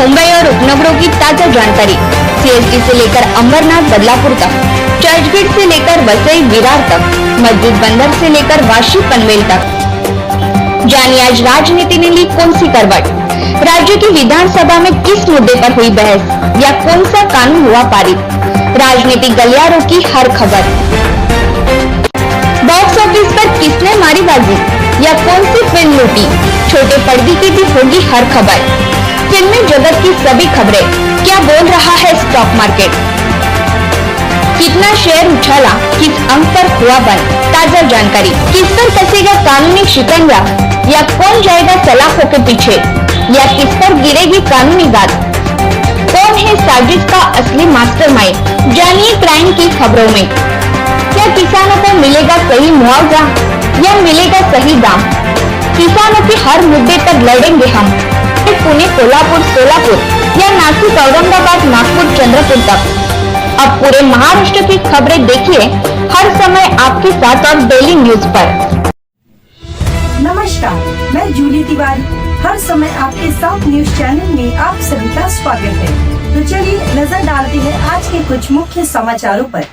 मुंबई और उपनगरों की ताजा जानकारी। सीएसटी से लेकर अंबरनाथ बदलापुर तक, चर्चगेट से लेकर वसई विरार तक, मस्जिद बंदर से लेकर वाशी पनवेल तक। जानिए आज राजनीति ने ली कौन सी करवट, राज्य की विधानसभा में किस मुद्दे पर हुई बहस या कौन सा कानून हुआ पारित। राजनीतिक गलियारों की हर खबर। बॉक्स ऑफिस पर किसने मारी बाजी या कौन सी फिल्म लूटी, छोटे पर्दे की भी होगी हर खबर। फिल्मी जगत की सभी खबरें, क्या बोल रहा है स्टॉक मार्केट, कितना शेयर उछाला, किस अंक पर हुआ बंद, ताजा जानकारी। किस पर कसेगा कानूनी शिकंजा या कौन जाएगा सलाखों के पीछे या किस पर गिरेगी कानूनी बात। कौन है साजिश का असली मास्टरमाइंड, जानिए क्राइम की खबरों में। क्या किसानों को मिलेगा सही मुआवजा या मिलेगा सही दाम, किसानों के हर मुद्दे पर लड़ेंगे हम। पुणे, कोल्हापुर, सोलापुर या नासिक, औरंगाबाद, नागपुर, चंद्रपुर तक। अब पूरे महाराष्ट्र की खबरें देखिए हर समय आपके साथ और डेली न्यूज पर। नमस्कार, मैं जूली तिवारी हर समय आपके साथ न्यूज चैनल में आप सभी का स्वागत है। तो चलिए नजर डालते हैं आज के कुछ मुख्य समाचारों पर।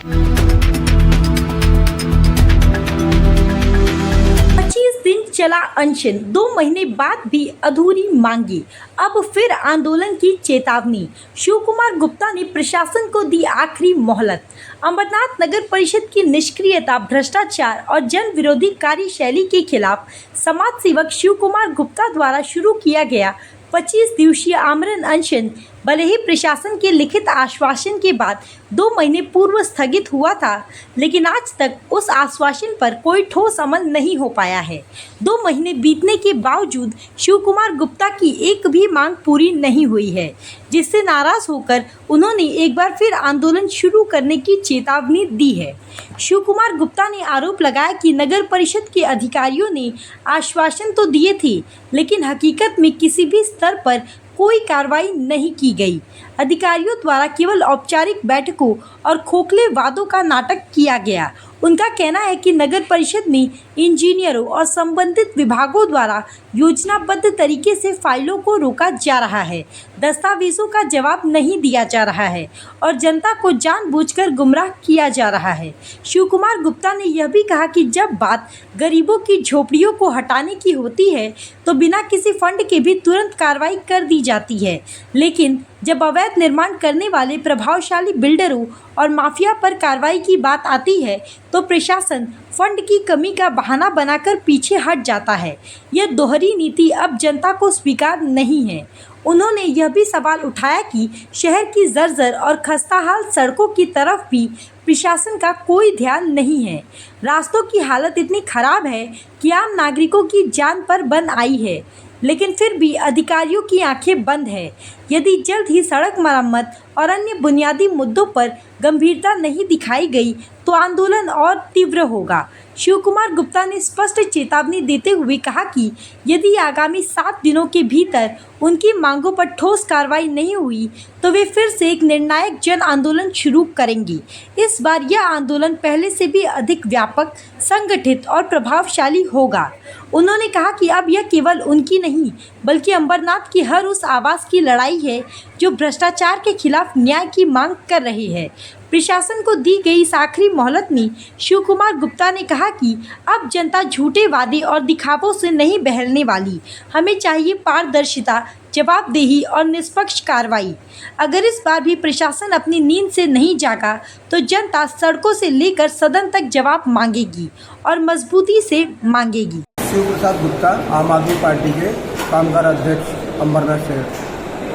25 दिन चला अनशन, 2 महीने बाद भी अधूरी मांगी, अब फिर आंदोलन की चेतावनी। शिव कुमार गुप्ता ने प्रशासन को दी आखिरी मोहलत। अंबरनाथ नगर परिषद की निष्क्रियता, भ्रष्टाचार और जन विरोधी कार्यशैली के खिलाफ समाज सेवक शिव कुमार गुप्ता द्वारा शुरू किया गया 25 दिवसीय आमरण अनशन भले ही प्रशासन के लिखित आश्वासन के बाद 2 महीने पूर्व स्थगित हुआ था, लेकिन आज तक उस आश्वासन पर कोई ठोस अमल नहीं हो पाया है। 2 महीने बीतने के बावजूद शिव कुमार गुप्ता की एक भी मांग पूरी नहीं हुई है, जिससे नाराज होकर उन्होंने एक बार फिर आंदोलन शुरू करने की चेतावनी दी है। शिव कुमार गुप्ता ने आरोप लगाया कि नगर परिषद के अधिकारियों ने आश्वासन तो दिए थे, लेकिन हकीकत में किसी भी स्तर पर कोई कार्रवाई नहीं की गई। अधिकारियों द्वारा केवल औपचारिक बैठकों और खोखले वादों का नाटक किया गया। उनका कहना है कि नगर परिषद में इंजीनियरों और संबंधित विभागों द्वारा योजनाबद्ध तरीके से फाइलों को रोका जा रहा है, दस्तावेजों का जवाब नहीं दिया जा रहा है और जनता को जानबूझकर गुमराह किया जा रहा है। शिव कुमार गुप्ता ने यह भी कहा कि जब बात गरीबों की झोपड़ियों को हटाने की होती है तो बिना किसी फंड के भी तुरंत कार्रवाई कर दी जाती है, लेकिन जब अवैध निर्माण करने वाले प्रभावशाली बिल्डरों और माफिया पर कार्रवाई की बात आती है तो प्रशासन फंड की कमी का बहाना बनाकर पीछे हट जाता है। यह दोहरी नीति अब जनता को स्वीकार नहीं है। उन्होंने यह भी सवाल उठाया कि शहर की जर्जर और खस्ताहाल सड़कों की तरफ भी प्रशासन का कोई ध्यान नहीं है। रास्तों की हालत इतनी खराब है कि आम नागरिकों की जान पर बन आई है, लेकिन फिर भी अधिकारियों की आंखें बंद है। यदि जल्द ही सड़क मरम्मत और अन्य बुनियादी मुद्दों पर गंभीरता नहीं दिखाई गई तो आंदोलन और तीव्र होगा। शिव कुमार गुप्ता ने स्पष्ट चेतावनी देते हुए कहा कि यदि आगामी 7 दिनों के भीतर उनकी मांगों पर ठोस कार्रवाई नहीं हुई तो वे फिर से एक निर्णायक जन आंदोलन शुरू करेंगी। इस बार यह आंदोलन पहले से भी अधिक व्यापक, संगठित और प्रभावशाली होगा। उन्होंने कहा कि अब यह केवल उनकी नहीं बल्कि अंबरनाथ की हर उस आवाज़ की लड़ाई है जो भ्रष्टाचार के खिलाफ न्याय की मांग कर रही है। प्रशासन को दी गई इस आखिरी मोहलत में शिव कुमार गुप्ता ने कहा कि अब जनता झूठे वादे और दिखावों से नहीं बहलने वाली। हमें चाहिए पारदर्शिता, जवाबदेही और निष्पक्ष कार्रवाई। अगर इस बार भी प्रशासन अपनी नींद से नहीं जागा तो जनता सड़कों से लेकर सदन तक जवाब मांगेगी और मजबूती से मांगेगी। शिव प्रसाद गुप्ता, आम आदमी पार्टी के कामगार अध्यक्ष, अंबरनाथ शहर,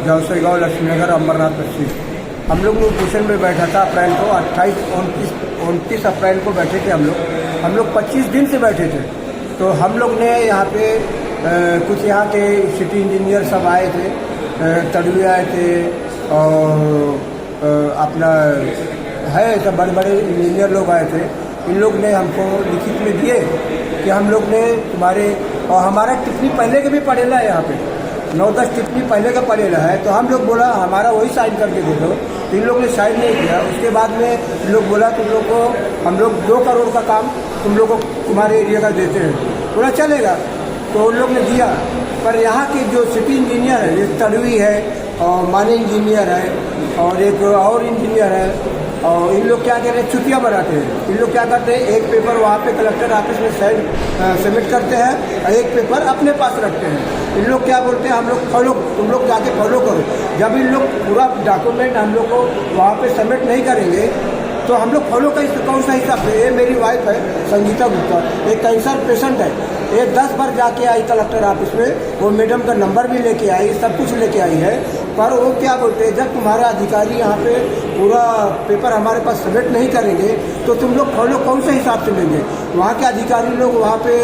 जौसई गाँव, लक्ष्मीनगर, अंबरनाथ पश्चिम। हम लोग पोजिशन में बैठा था अप्रैल को, 29 अप्रैल को बैठे थे हम लोग 25 दिन से बैठे थे। तो हम लोग ने यहाँ पे कुछ यहाँ के सिटी इंजीनियर सब आए थे, तड़वी आए थे और अपना है सब बड़े बड़े इंजीनियर लोग आए थे। इन लोग ने हमको लिखित में दिए कि हम लोग ने तुम्हारे, और हमारा टिप्पणी पहले के भी पड़ेला है, यहाँ पे 9-10 टिप्पणी पहले का पड़ेला है। तो हम लोग बोला हमारा वही साइन करके दे दो, तो इन लोग ने साइन नहीं किया। उसके बाद में इन लोग बोला तुम लोग को हम लोग 2 करोड़ का काम तुम लोग को तुम्हारे एरिया का देते हैं। बोला चलेगा। तो उन लोग ने दिया। पर यहाँ के जो सिटी इंजीनियर है, एक तड़वी है और माने इंजीनियर है और एक और इंजीनियर है, और इन लोग क्या कह रहे हैं, चुतिया बनाते हैं। इन लोग क्या करते हैं, एक पेपर वहाँ पे कलेक्टर ऑफिस में सबमिट करते हैं और एक पेपर अपने पास रखते हैं। इन लोग क्या बोलते हैं, हम लोग फॉलो, तुम लोग जाके फॉलो करो। जब इन लोग पूरा डॉक्यूमेंट हम लोग को वहाँ पे सबमिट नहीं करेंगे तो हम लोग फॉलो कौन सा हिसाब से। ये मेरी वाइफ है संगीता गुप्ता, एक कैंसर पेशेंट है। ये 10 बार जाके आई कलेक्टर ऑफिस में, वो मैडम का नंबर भी लेके आई, सब कुछ लेके आई है। पर वो क्या बोलते हैं, जब तुम्हारा अधिकारी यहाँ पे पूरा पेपर हमारे पास सबमिट नहीं करेंगे तो तुम लोग फॉलो कौन से हिसाब से लेंगे। वहाँ के अधिकारी लोग वहाँ पे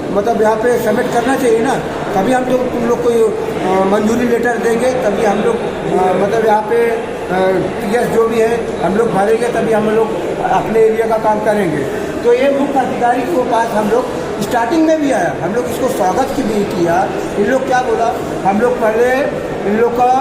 मतलब यहाँ पे सबमिट करना चाहिए ना, तभी हम लोग तुम लोग को मंजूरी लेटर देंगे, तभी हम लोग मतलब यहाँ पे टीएस जो भी है हम लोग भरेंगे, तभी हम लोग अपने एरिया का काम करेंगे। तो ये मुख्य अधिकारी के पास हम लोग स्टार्टिंग में भी आया, हम लोग इसको स्वागत की भी किया। इन लोग क्या बोला, हम लोग पहले इन लोग का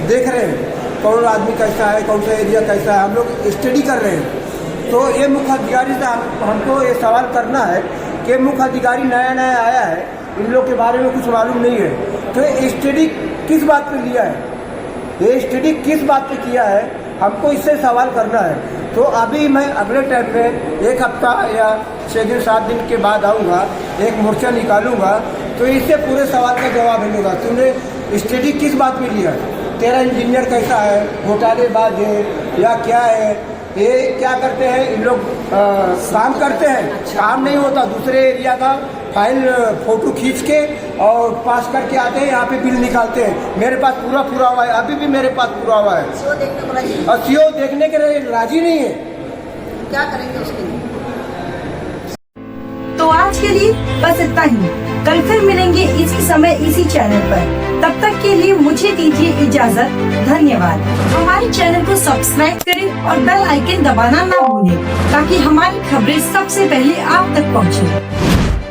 देख रहे हैं कौन आदमी कैसा है, कौन सा एरिया कैसा है, हम लोग स्टडी कर रहे हैं। तो ये मुख्य अधिकारी से हमको ये सवाल करना है कि मुख्य अधिकारी नया नया आया है, इन लोग के बारे में कुछ मालूम नहीं है, तो ये स्टडी किस बात पे लिया है, ये स्टडी किस बात पे किया है, हमको इससे सवाल करना है। तो अभी मैं अगले टाइम में 1 हफ्ता या 6 दिन 7 दिन के बाद आऊँगा, एक मोर्चा निकालूंगा, तो इससे पूरे सवाल का जवाब मिलेगा। तुमने स्टडी किस बात पे लिया, तेरा इंजीनियर कैसा है, घोटालेबाज है या क्या है, ये क्या करते हैं इन लोग, काम करते हैं, काम नहीं होता, दूसरे एरिया का फाइल फोटो खींच के और पास करके आते हैं, यहाँ पे बिल निकालते हैं। मेरे पास पूरा हुआ है, अभी भी मेरे पास पूरा हुआ है, और सीओ देखने के लिए राजी नहीं है। क्या करेंगे उसके लिए? तो आज के लिए बस इतना ही। कल फिर मिलेंगे इसी समय इसी चैनल पर। तब तक के लिए मुझे दीजिए इजाजत। धन्यवाद। हमारे चैनल को सब्सक्राइब करें और बेल आइकन दबाना ना भूलें, ताकि हमारी खबरें सबसे पहले आप तक पहुंचे।